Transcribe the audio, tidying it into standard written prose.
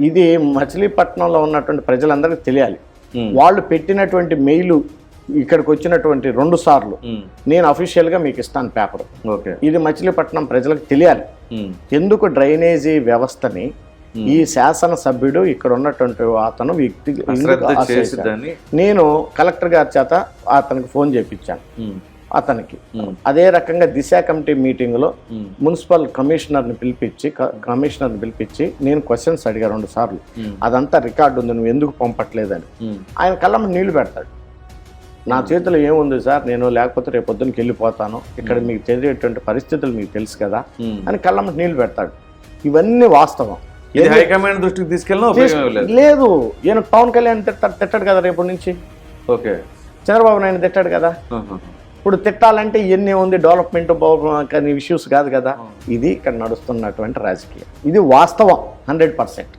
ఇది మచిలీపట్నంలో ఉన్నటువంటి ప్రజలందరికీ తెలియాలి. వాళ్ళు పెట్టినటువంటి మెయిల్ ఇక్కడికి వచ్చినటువంటి 2 సార్లు నేను అఫీషియల్గా మీకు ఇస్తాను పేపర్. ఓకే, ఇది మచిలీపట్నం ప్రజలకు తెలియాలి. ఎందుకు డ్రైనేజీ వ్యవస్థని ఈ శాసనసభ్యుడు ఇక్కడ ఉన్నటువంటి అతను వ్యక్తి నేను కలెక్టర్ గారి చేత అతనికి ఫోన్ చేయించాను. అతనికి అదే రకంగా దిశ కమిటీ మీటింగ్లో మున్సిపల్ కమిషనర్ని పిలిపించి నేను క్వశ్చన్స్ అడిగా 2 సార్లు. అదంతా రికార్డు ఉంది, నువ్వు ఎందుకు పంపట్లేదని. ఆయన కళ్ళమ్మ నీళ్లు పెడతాడు. నా చేతిలో ఏముంది సార్, నేను లేకపోతే రేపు పొద్దున్నకి వెళ్ళిపోతాను, ఇక్కడ మీకు తెలియటువంటి పరిస్థితులు మీకు తెలుసు కదా అని కళ్ళమ్మ నీళ్లు పెడతాడు. ఇవన్నీ వాస్తవం. హైకమాండ్ దృష్టికి తీసుకెళ్ళిన లేదు, ఈయన పవన్ కళ్యాణ్ తిట్టాడు కదా రేపటి నుంచి. ఓకే, చంద్రబాబు నాయుడు తిట్టాడు కదా. ఇప్పుడు తిట్టాలంటే ఇవన్నీ ఉంది, డెవలప్మెంట్ కానీ ఇష్యూస్ కాదు కదా. ఇది ఇక్కడ నడుస్తున్నటువంటి రాజకీయం. ఇది వాస్తవం 100%.